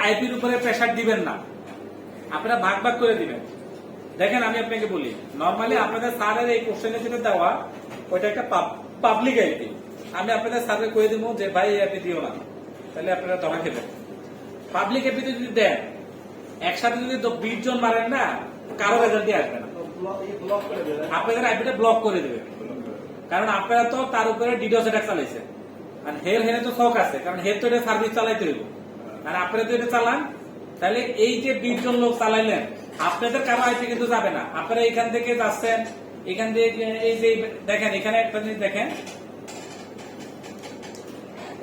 আইপির উপরে প্রেসার দিবেন না, আপনারা ভাগ ভাগ করে দিবেন। দেখেন আমি আপনাকে বলি, নরমালি আপনাদের স্যারের এই কোশ্চেনে যেটা দেওয়া ওইটা একটা পাবলিক আইপি। আমি আপনাদের স্যারকে কয়ে দিব যে ভাই এই আইপি দিও না, তাহলে আপনারা ধরা খেবেন। পাবলিক আইপিতে যদি দেন, একসাথে যদি 20 জন মারেন না, কারো রেজাল্ট দিয়ে আসবে না, আপনাদের আইপিটা ব্লক করে দেবে। কারণ আপনারা তো তার উপরে ডিডোস অ্যাটাক চালাইছেন, আর হের তো শখ আছে, কারণ হের তো এটা সার্ভিস চালাইতে হইব। আর আপনারা যদি এটা চালান, তাহলে এই যে 20 জন লোক চালাইলেন, আপনাদের কারো আইপি কিন্তু যাবে না। আপনারা এখান থেকে যাচ্ছেন, এখান থেকে এই যে দেখেন, এখানে একটা জিনিস দেখেন,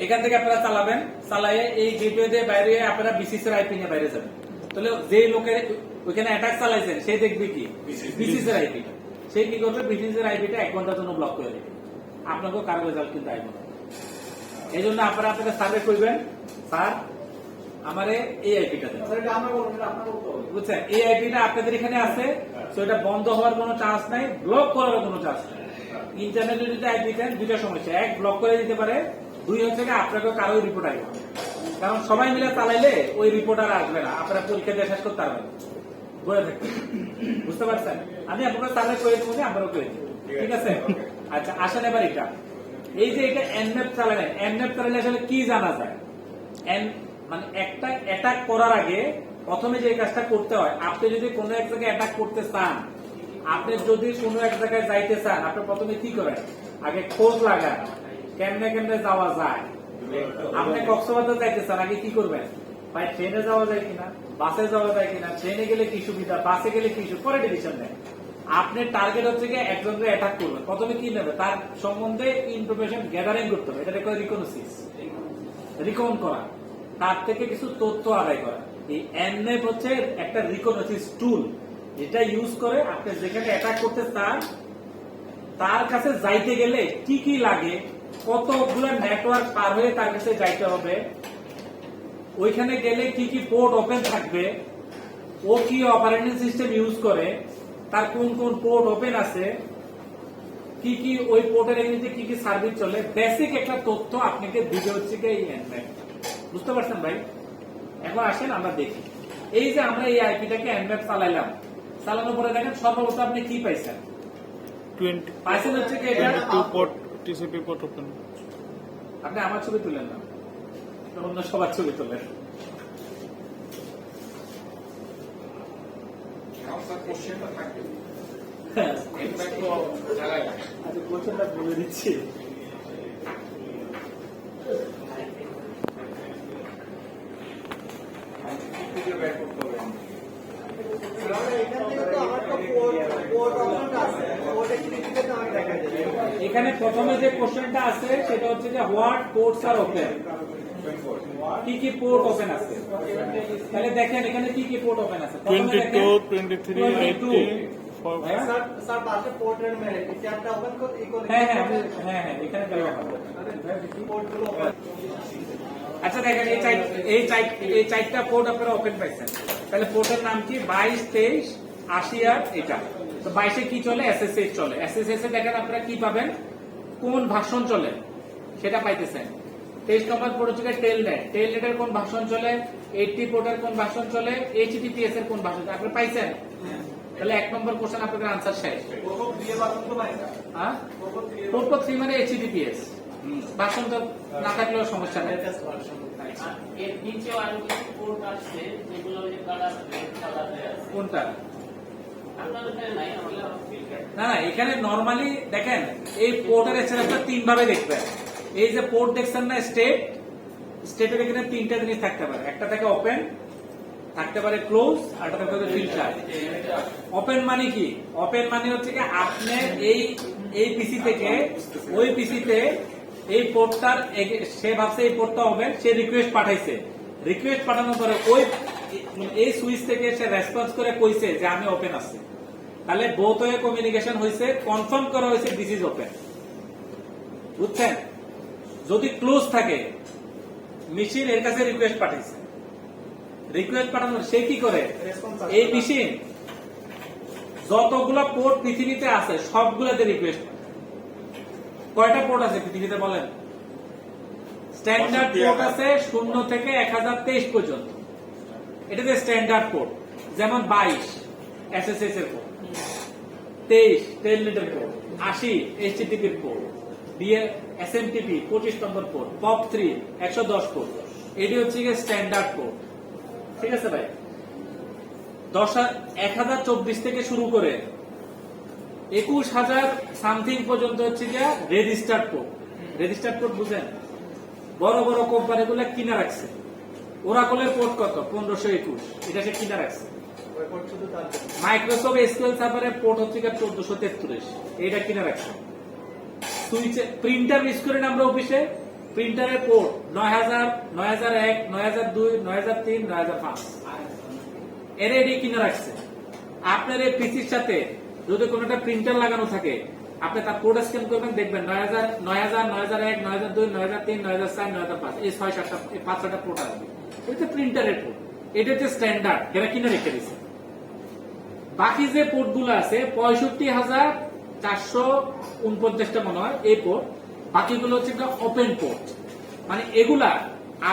এখান থেকে আপনারা চালাবেন, চালাইয়ে এই গেটওয়ে দিয়ে বাইরে আপনারা বিসিসি এর আইপি নিয়ে বাইরে যাবেন। তাহলে যে লোকের ওইখানে অ্যাটাক চালাইছেন সে দেখবে কি বিসিসি এর আইপি, সে কি করবে বিসিসি এর আইপিটা 1 ঘন্টার জন্য ব্লক করে দেবে। আপনাকেও কারো রেজাল্ট কিন্তু আইব না। এই জন্য আপনারা আপনাদের সার্ভে করবেন, স্যার আমারে এই আইপিটা দেন, বুঝছেন? এই আইপিটা আপনাদের এখানে আছে, তো এটা বন্ধ হওয়ার কোনো চান্স নাই, ব্লক করার কোনো চান্স নাই। ইন্টারনেটে যদি আইপি দেন, দুইটা সমস্যা, এক ব্লক করে দিতে পারে, দুই হচ্ছে আপনাকে কারো রিপোর্ট আসবে, কারণ সবাই মিলে চালাইলে ওই রিপোর্ট আর আসবে না, আপনারা পরীক্ষা দিয়ে শেষ করতে পারবেন, বলে থাকবেন। বুঝতে পারছেন? আমি আপনার সার্ভে করে দেবো, আমরাও করে দেবো, ঠিক আছে? আচ্ছা আসেন এবার এটা, এই যে এটা এনম্যাপ চালালেন, এনম্যাপ চালালে আসলে কি জানা যায়? মানে একটা অ্যাটাক করার আগে প্রথমে যে কাজটা করতে হয়, আপনি যদি কোনো এক জায়গায় অ্যাটাক করতে চান, আপনি যদি কোনো এক জায়গায় যাইতে চান, আপনি প্রথমে কি করেন? আগে খোঁজ লাগান কেমনে কেমনে যাওয়া যায়। আপনি কক্সবাজার যাইতে চান, আগে কি করবেন? ভাই ট্রেনে যাওয়া যায় কিনা, বাসে যাওয়া যায় কিনা, ট্রেনে গেলে কি সুবিধা, বাসে গেলে কি সুবিধা, পরে ডিসিশন নেন। আপনার টার্গেট হচ্ছে কি একজনকে অ্যাটাক করবেন, প্রথমে কি নেবে? তার সম্বন্ধে ইনফরমেশন গ্যাদারিং করতে হবে, এটা করে রিকগনোসিস, রিকন করা, তার থেকে কিছু তথ্য আদায় করা। এই এনএফ হচ্ছে একটা রিকগনোসিস টুল, যেটা ইউজ করে আপনি যেখানে অ্যাটাক করতে চান তার কাছে যাইতে গেলে কি কি লাগে, কতগুলো নেটওয়ার্ক পার হয়ে তার কাছে যাইতে হবে, ওইখানে গেলে কি কি পোর্ট ওপেন থাকবে, ও কি অপারেটিং সিস্টেম ইউজ করে, তার কোন কোন পোর্ট ওপেন আছে, কি কি ওই পোর্টের এগেইনস্টে কি কি সার্ভিস চলে, বেসিক একটা তথ্য আপনাকে দিতে হচ্ছে এই এনম্যাপ। বুঝতে পারছেন ভাই? এখন আসেন আমরা দেখি, এই যে আমরা এই আইপিটাকে এনম্যাপ চালাইলাম, চালানোর পরে দেখেন সর্বপ্রথম আপনি কি পাইছেন? 20 পাইছেন হচ্ছে কি এটা 22 পোর্ট টিসিপি পোর্ট ওপেন। আপনি আমার ছবি তুলেন না, অন্য সবার ছবি তোলেন। আচ্ছা কোশ্চেনটা বলে দিচ্ছি। এখানে প্রথমে যে কোশ্চেনটা আছে সেটা হচ্ছে যে হোয়াট পোর্টস আর ওপেন, কি কি পোর্ট ওপেন আছে। তাহলে দেখেন এখানে কি কি পোর্ট ওপেন আছে, 22 23 80 স্যার পাশে পোর্টের মে ট্যাবটা ওপেন করে হ্যাঁ হ্যাঁ হ্যাঁ হ্যাঁ এখানে দেওয়া হবে। পোর্টগুলো ওপেন। আচ্ছা দেখেন এই চারটা পোর্ট আপনারা ওপেন পাইছেন। তাহলে পোর্টের নাম কি? 22 23 80 আর এটা। তো 22 কি চলে? এসএসএস চলে। এসএসএস এ দেখেন আপনারা কি পাবেন, কোন ভার্সন চলে সেটা পাইতেছেন। 23 নম্বর পোর্ট হচ্ছে টেলনেট, টেলনেটের কোন ভার্সন চলে, 80 পোর্টের কোন ভার্সন চলে, এইচটিটিপিএস এর কোন ভার্সন আপনারা পাইছেন। তাহলে 1 নম্বর কোশ্চেন আপনাদের আনসার শেষ। পোর্ট 3 এর ভার্সন তো নাই স্যার। হ্যাঁ পোর্ট 3 মানে এইচটিটিপিএস ভার্সন তো না থাকলেও সমস্যা নেই। এর নিচেও আরো কিছু পোর্ট আছে যেগুলো ওই যে কালার আছে। কোনটা? আপনাদের এখানে নাই, আমাদের ফিল্টার। না না এখানে নরমালি দেখেন এই পোর্টের এক্সেলেন্সটা 3 ভাবে দেখবেন। এই যে পোর্ট দেখছেন না স্টেট, স্টেটের এখানে 3টা জিনিস থাকতে পারে, একটা থাকে ওপেন, থাকতে পারে ক্লোজ, আর একটা থাকতে পারে ফিল্টার। ওপেন মানে কি? ওপেন মানে হচ্ছে কি আপনি এই পিসি থেকে ওই পিসিতে এই পোর্টটার সে ভাবছে এই পোর্টটা ওপেন, সে রিকোয়েস্ট পাঠাইছে, রিকোয়েস্ট পাঠানোর পরে ওই এই সুইচ থেকে সে রেসপন্স করে কইছে যে আমি ওপেন আছে। তাহলে বোথ ওয়ে কমিউনিকেশন হয়েছে, কনফার্ম করা হয়েছে দিস ইজ ওপেন। বুঝছেন? যদি ক্লোজ থাকে, মেশিন এর কাছে রিকোয়েস্ট পাঠাইছে, রিকোয়েস্ট পাঠানোর সে কি করে, এই মেশিন যতগুলো পোর্ট পৃথিবীতে আছে সবগুলোতে রিকোয়েস্ট। কয়টা পোর্ট আছে পৃথিবীতে বলেন? স্ট্যান্ডার্ড পোর্ট আছে 0 থেকে 1023 পর্যন্ত। এটাতে স্ট্যান্ডার্ড পোর্ট, যেমন 22 এসএসএস এর পোর্ট, 23 টেলনেটের পোর্ট, 80 এইচটিটিপি এর পোর্ট, এসএমটিপি 25 নম্বর পোর্ট, পপ 3 110 পোর্ট। এটি হচ্ছে গিয়ে স্ট্যান্ডার্ড পোর্ট। ঠিক আছে ভাই? 1024 থেকে শুরু করে 21000 সামথিং পর্যন্ত হচ্ছে গিয়া রেজিস্টার্ড পোর্ট। রেজিস্টার্ড পোর্ট বুঝেন? বড় বড় কোম্পানিগুলো কিনা রাখছে। ওরাকলের পোর্ট কত? 1521। এটা সে কিনা রাখছে। ওই কোড শুধু তার জন্য। মাইক্রোসফট এসকিউএল সার্ভারের পোর্ট হচ্ছে গিয়া 1433। এটা কিনা রাখছে। সুইচে প্রিন্টার ইউজ করেন আমরা অফিসে, প্রিন্টারের পোর্ট 9000, 9001, 9002, 9003, 9005। এর এডি কিনে রাখছে। আপনার এই পিসির সাথে যদি কোনো একটা প্রিন্টার লাগানো থাকে, আপনি তার কোড স্ক্যান করবেন, দেখবেন 9000, 9000, 9001, 9002, 9003, 9004, 9005 এই 6-7টা এই 5-6টা পোর্ট আসবে। এটা প্রিন্টারের পোর্ট। এটা হচ্ছে স্ট্যান্ডার্ড, এরা কিনে রেখে দিয়েছে। বাকি যে পোর্টগুলো আছে 65,449টা মনে হয় এই পোর্ট। বাকিগুলো হচ্ছে ওপেন পোর্ট। মানে এগুলা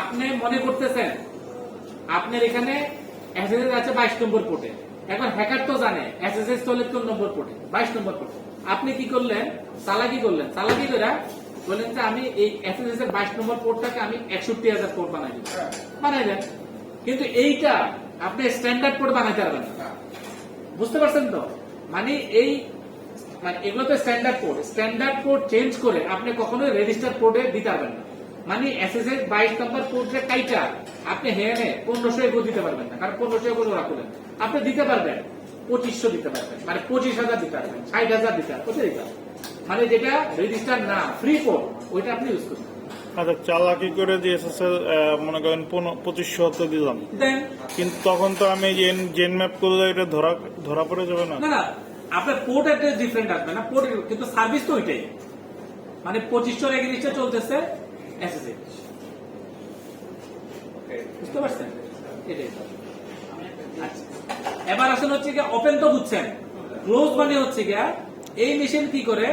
আপনি মনে করতেছেন আপনার এখানে এসএসএস আছে 22 নম্বর পোর্টে। এখন হ্যাকার তো জানে এসএসএস চলে কোন নম্বর পোর্টে, 22 নম্বর পোর্টে। আপনি কি করলেন? চালাকি করলেন। চালাকি করে বললেন যে আমি এই এসএসএস এর 22 নম্বর পোর্টটাকে আমি 61,000 পোর্ট বানাই দিব। বানাই দেন। কিন্তু এইটা আপনি স্ট্যান্ডার্ড পোর্ট বানাইতে পারবেন না। বুঝতে পারছেন তো? মানে এগুলো তো standard port. Standard port change করে আপনি কখনোই রেজিস্টার পোর্টে দিতে পারবেন না। মানে এসএসএস 22 নম্বর পোর্টে কাইটা আপনি হেনে 1500 দিতে পারবেন না, কারণ 1500 করে ওরা করলেন। আপনি দিতে পারবেন 2500 দিতে পারবেন, মানে 25,000 দিতে পারবেন, 60,000 দিতে পারবেন, কোথায় দিতে পারবেন? মানে যেটা রেজিস্টার না, ফ্রি পোর্ট, ওইটা আপনি ইউজ করবেন। আচ্ছা, চালাকি করে যে এসএসএল মনে করেন 2500 দিলাম, দেন কিন্তু তখন তো আমি জেন ম্যাপ করলে এটা ধরা পড়ে যাবে না? না, আপনার পোর্ট একটা ডিফারেন্ট আসবে না, পোর্ট কিন্তু সার্ভিস তো ওইটাই। মানে 2500 এগেইনস্টে চলতেছে এসএসএস। বুঝতে পারছেন? এটাই। আচ্ছা, এবার আসলে হচ্ছে কি ওপেন তো বুঝছেন, ক্লোজ মানে হচ্ছে গিয়া এই মেশিন কি করে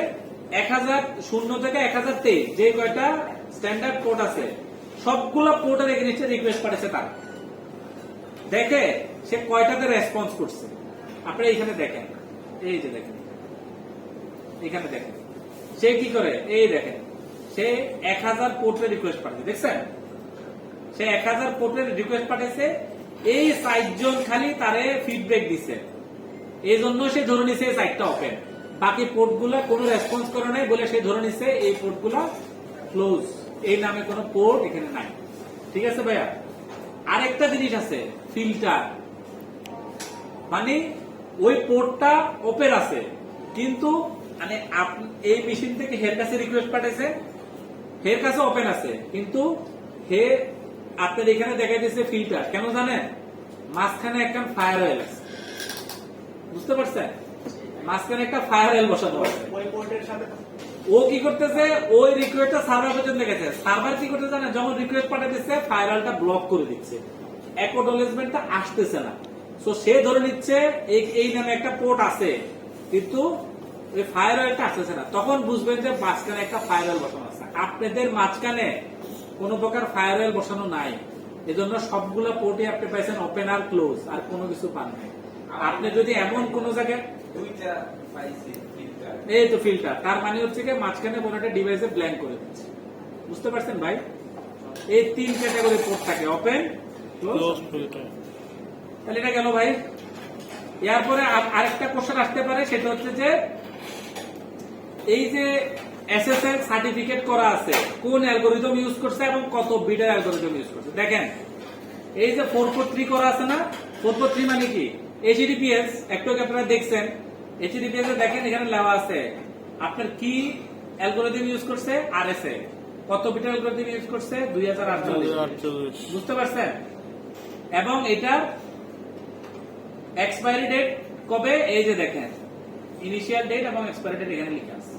0 থেকে 1023 যে কয়টা স্ট্যান্ডার্ড পোর্ট আছে সবগুলা পোর্টের এগেইনস্টে রিকোয়েস্ট পাঠাচ্ছে তার। দেখে সে কয়টাতে রেসপন্স করছে। আপনারা এখানে দেখেন, এই যে দেখেন, এখানে দেখেন সে কি করে, এই দেখেন সে 1000 পোর্টের রিকোয়েস্ট পাঠিয়েছে। দেখছেন? সে 1000 পোর্টের রিকোয়েস্ট পাঠিয়েছে। এই 60 জন খালি তারে ফিডব্যাক দিছে, এই জন্য সে ধরে নিছে এই সাইটটা ওপেন। বাকি পোর্টগুলা কোনো রেসপন্স করে নাই বলে সে ধরে নিছে এই পোর্টগুলা ক্লোজ। এই নামে কোনো পোর্ট এখানে নাই। ঠিক আছে ভাইয়া? আরেকটা জিনিস আছে, ফিল্টার। মানে ওই পোর্টটা ওপেন আছে, কিন্তু মানে এই মেশিন থেকে হের কাছে রিকোয়েস্ট পাঠাইছে, হের কাছে ওপেন আছে, কিন্তু হে আপনার এখানে দেখা দিয়েছে ফিল্টার। কেন জানেন? মাঝখানে একটা ফায়ার অয়েল আছে। বুঝতে পারছেন? মাঝখানে একটা ফায়ার অয়েল বসানো আছে। ওই পোর্টের সাথে ও কি করতেছে, ওই রিকোয়েস্টটা সার্ভার পর্যন্ত গেছে। সার্ভার কি করতে জানে? যখন রিকোয়েস্ট পাঠিয়ে দিচ্ছে ফায়ার অয়েলটা ব্লক করে দিচ্ছে, অ্যাকনোলেজমেন্টটা আসতেছে না। সো সে ধরে নিচ্ছে এই নামে একটা পোর্ট আছে, কিন্তু ওই ফায়ার অয়েলটা আসতেছে না। তখন বুঝবেন যে মাঝখানে একটা ফায়ার অয়েল বসানো আছে। আপনাদের মাঝখানে কোন প্রকার ফায়ার অয়েল বসানো নাই, এজন্য সবগুলো পোর্টে আপনি পাইছেন ওপেন আর ক্লোজ, আর কোনো কিছু পান নাই। আপনি যদি এমন কোন জায়গায় এই তো ফিল্টার, তার মানে হচ্ছে কি মাঝখানে কোনো একটা ডিভাইসে ব্ল্যাঙ্ক করে দিচ্ছে। বুঝতে পারছেন ভাই? এই 3 ক্যাটাগরি পোর্ট থাকে, ওপেন, ক্লোজ, ক্লোজ ফিল্টার। তাহলে এটা গেল ভাই। এরপরে আরেকটা কোশ্চেন আসতে পারে, সেটা হচ্ছে যে এই যে এসএসএল সার্টিফিকেট করা আছে কোন অ্যালগরিদম ইউজ করছে এবং কত বিটের অ্যালগরিদম ইউজ করছে। দেখেন এই যে 443 করা আছে না, 443 মানে কি? এইচটিটিপিএস, একটু আগে আপনারা দেখছেন এইচটিটিপিএস এ দেখেন এখানে লেখা আছে আপনার কি অ্যালগরিদম ইউজ করছে, আরএসএ কত বিটের অ্যালগরিদম ইউজ করছে, 2048। বুঝতে পারছেন? এবং এটা এক্সপায়ারি ডেট কবে, এই যে দেখেন ইনিশিয়াল ডেট এবং এক্সপায়ারি ডেট এখানে লেখা আছে।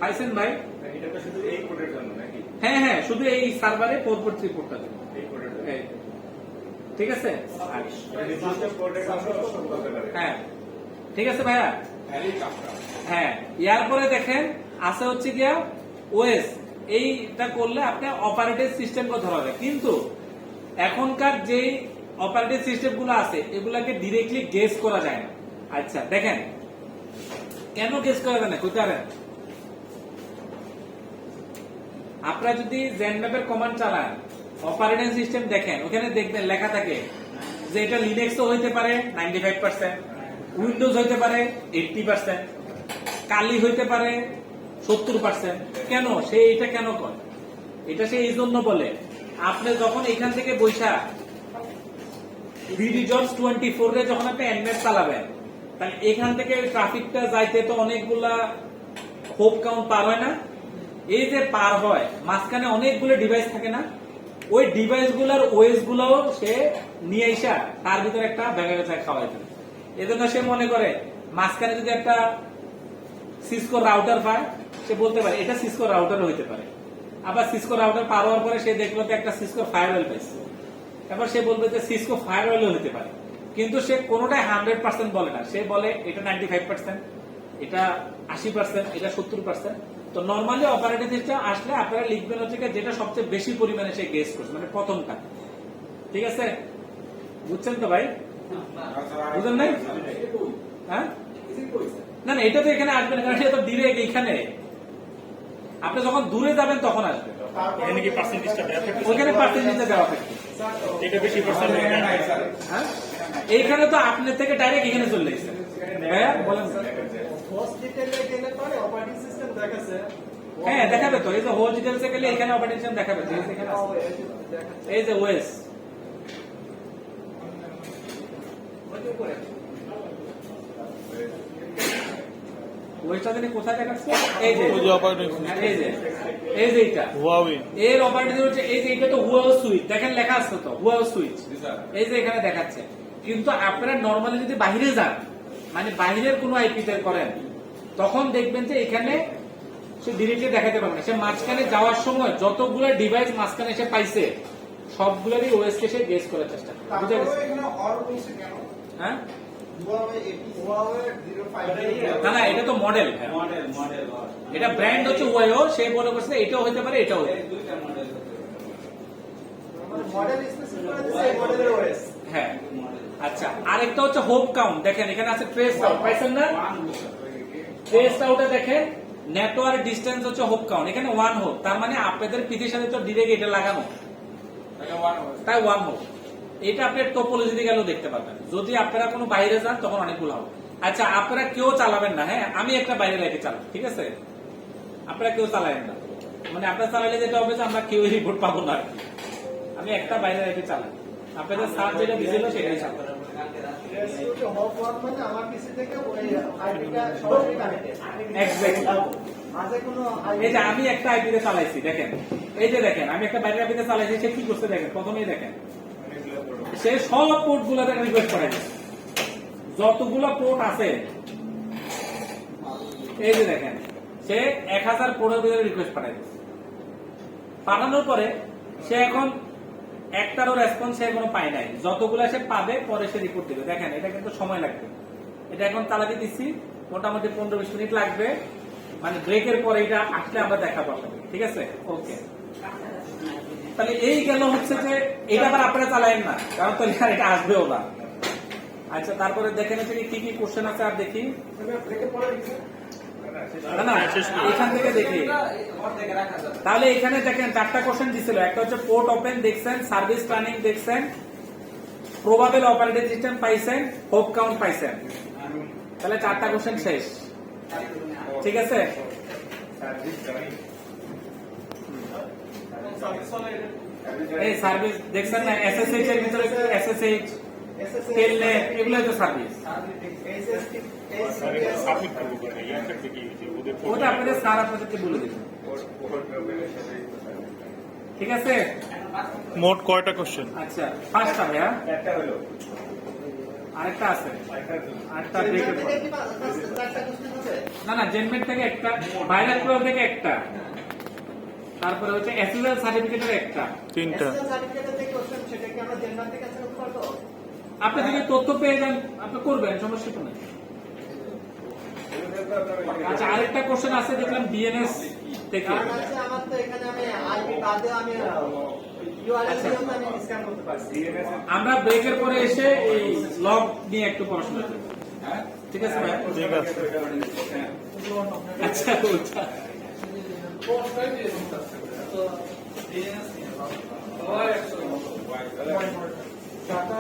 পাইছেন ভাই? এটা তো শুধু এই কোডের জন্য নাকি? হ্যাঁ হ্যাঁ, শুধু এই সার্ভারে 443 পোর্টটা দেবে। এই কোডের জন্য। এই, ঠিক আছে? নির্দিষ্ট কোডের জন্য হতে পারে। হ্যাঁ ঠিক আছে ভাইয়া। হ্যাঁ, এরপরে দেখেন আছে হচ্ছে গিয়া ওএস এইটা করলে আপনি অপারেটিং সিস্টেমকে ধরা হবে। কিন্তু এখনকার যে অপারেটিং সিস্টেম গুলো আছে এগুলাকে ডিরেক্টলি গেস করা যায় না। আচ্ছা দেখেন কেন গেস করা যায় না কইতে পারেন? আপনারা যদি জেনম্যাপের কমান্ড চালান, অপারেটিং সিস্টেম দেখেন, ওখানে দেখবেন লেখা থাকে যে এটা লিনাক্সও হইতে পারে 95%, উইন্ডোজ হইতে পারে 80%, কালি হইতে পারে 70%। কেন সে এটা কেন করে? এটা সে এই জন্য বলে, আপনি যখন এখান থেকে বৈশা ভিডিজবস 24 রে যখন আপনি এনম্যাপ চালাবেন, তাহলে এখান থেকে ট্রাফিকটা যাইতে তো অনেকগুলা হোপ কাউন্ট পার হয় না? এই যে পার হয় মাঝখানে অনেকগুলো ডিভাইস থাকে না, ওই ডিভাইস গুলার ওএস গুলাও সে নিয়ে আসা তার ভিতরে একটা ব্যাগা বেচা খাওয়াই দেবে। এজন্য সে মনে করে মাঝখানে যদি একটা সিসকো রাউটার পায়, সে বলতে পারে এটা সিসকো রাউটার হইতে পারে। আবার সিসকো রাউটার পার হওয়ার পরে সে দেখলো যে একটা সিসকো ফায়ারওয়েল পাইছে, এবার সে বলবে যে সিসকো ফায়ারওয়েল হইতে পারে। কিন্তু সে কোনোটাই 100% বলে না, সে বলে এটা 95%, এটা 80%, এটা 70%। তো নর্মালি অপারেটিং সিস্টেম আসলে আপনারা লিখবেন হচ্ছে যেটা সবচেয়ে বেশি পরিমাণে সে গেস করছে, মানে প্রথমটা। ঠিক আছে, বুঝছেন তো ভাই? বুঝলেন নাই? হ্যাঁ, না না, এটা তো এখানে আসবে না, কারণ এটা তো ডিরেক্ট এখানে। আপনি যখন দূরে যাবেন তখন আসবে, এখানে কি পার্সেন্টেজটা দেওয়া থাকে? ওইখানে পার্সেন্টেজটা দেওয়া থাকে। এটা বেশি পার্সেন্ট হ্যাঁ, এইখানে তো আপনার থেকে ডাইরেক্ট এখানে চলে এসেছে। ভাইয়া বলেন। হোস্ট ডিটেইলে গেলে পরে অপারেটিং সিস্টেম দেখাচ্ছে। হ্যাঁ দেখাবে তো, এই যে হোস্ট ডিটেইলসে গেলে এখানে অপারেটিং সিস্টেম দেখাবে, যে এখানে আছে। এই যে ওএস, ওএসটা জানি কোথায় দেখাচ্ছে? এই যে ওই যে অপারেটিং হ্যাঁ, এই যে এটা হুয়াওয়ে এর অপারেটিং হচ্ছে এই যে এটা তো হুয়াও সুইচ, দেখেন লেখা আছে তো হুয়াও সুইচ, এই যে এখানে দেখাচ্ছে। কিন্তু আপনারা নরমালি যদি বাইরে যান, মানে বাইরের কোনো আইপিতে করেন, তখন দেখবেন যে এখানে সে ডিরেক্টলি দেখাতে পারবে না। সে মাঝখানে যাওয়ার সময় যতগুলো ডিভাইস মাঝখানে এসে পাইছে সবগুলোরই ওএস কে সে গেস করার চেষ্টা করে। বুঝা গেছে? হ্যাঁ, না না, এটা তো মডেল, এটা ব্র্যান্ড হচ্ছে ওয়াইও, সে বলে বসে এটাও হতে পারে এটাও হতে পারে। মডেল স্পেসিফিক করে দিছে এই মডেলের ওএস। হ্যাঁ, আচ্ছা, আরেকটা হচ্ছে হোপ কাউন্ট। দেখেন এখানে আছে ট্রেস কাউন্ট, পাইছেন না? ট্রেস কাউন্টে দেখেন নেটওয়ার্ক ডিসটেন্স হচ্ছে হোপ কাউন্ট, এখানে 1 হোপ, তার মানে আপনাদের পিছিয়ে সাথে তো ডিরেক্ট এটা লাগানো, তাই 1 হোপ। এটা আপনি টোপোলজি দিয়ে গেলেও দেখতে পাবেন। যদি আপনারা কোনো বাইরে যান তখন অনেকগুলো হবে। আচ্ছা, আপনারা কেউ চালাবেন না, হ্যাঁ, আমি একটা বাইরে রেখে চালাবো, ঠিক আছে? আপনারা কেউ চালাবেন না, মানে আপনারা চালালে যেটা হবে যে আমরা কেউ রিপোর্ট পাবো না আর কি। আমি একটা বাইরে রেখে চালাই, আপনাদের স্যার যেটা দিয়েছিল সেটাই চালাবো। রেসিউটে হোপ ওয়ার্ক মানে আমার পিসি থেকে ওই আইপিটা সরাসরি কানেক্টেড। এক্স্যাক্টলি। মাঝে কোনো এই যে আমি একটা আইপিতে চালাইছি, দেখেন এই যে দেখেন আমি একটা বাইরের আইপিতে চালাইছি, সে কি করছে দেখেন, প্রথমেই দেখেন সে সব পোর্ট গুলাতে রিকোয়েস্ট করাই দিচ্ছে, যতগুলো পোর্ট আছে এই যে দেখেন সে 1000 পোর্টের ভিতরে রিকোয়েস্ট পাঠাই দিচ্ছে। পাঠানোর পরে সে এখন একটারও রেসপন্স সে এখনো পায় নাই, যতগুলো সে পাবে পরে সে রিপোর্ট দিবে। দেখেন এটা কিন্তু সময় লাগবে, এটা এখন চালাতে দিচ্ছি মোটামুটি 15-20 মিনিট লাগবে, মানে ব্রেকের পরে এটা আসলে আমরা দেখাবো আপনাকে, ঠিক আছে? ওকে, তাহলে এই গেল হচ্ছে যে এটা আবার আপনারা চালায়েন না, কারণ তাহলে আর এটা আসবেও না। আচ্ছা, তারপরে দেখেন হচ্ছে কি কি কোশ্চেন আছে আর দেখি। না না, এখান থেকে দেখি। তাহলে এখানে দেখেন 4টা কোশ্চেন দিছিল, একটা হচ্ছে পোর্ট ওপেন দেখছেন, সার্ভিস রানিং দেখছেন, প্রবাবল অপারেটিং সিস্টেম পাইছেন, হোপ কাউন্ট পাইছেন। তাহলে 4টা কোশ্চেন শেষ, ঠিক আছে? এই সার্ভিস দেখছেন না, এসএসএইচ এর ভিতরে এসএসএইচ, টেলনেট, এগুলো তো সার্ভিস। সাবমিট করবো কোথায়? ইয়ারটা থেকে ওদের ওটা আপনাদের স্যার আপনাদেরকে বলে দিবেন, ঠিক আছে? মোট কয়টা কোশ্চেন? আচ্ছা, 5টা ভাইয়া, আরেকটা আছে, আরেকটা ব্রেকের পর। না না, জেনমেট থেকে একটা, ভাইরাস প্রো থেকে একটা, তারপরে হচ্ছে এসএসএল সার্টিফিকেটের একটা, 3টা। সার্টিফিকেটের থেকে কোশ্চেন সেটা কি আমরা জেনারেল থেকে অ্যান্সার করতে পারবো? আপনি যদি তথ্য পেয়ে যান আপনি করবেন, সমস্যা তো নেই। আচ্ছা, আরেকটা কোশ্চেন আছে দেখলাম ডিএনএস থেকে, কারণ হচ্ছে আমার তো এখানে আমি আইপি বাদে আমি ইউআরএল দিয়েও তো আমি স্ক্যান করতে পারছি। আমরা ব্রেকের পরে এসে এই লগ নিয়ে একটু পড়াশোনা করি। ঠিক আছে ভাই? ঠিক আছে। আচ্ছা ওটা। টাকা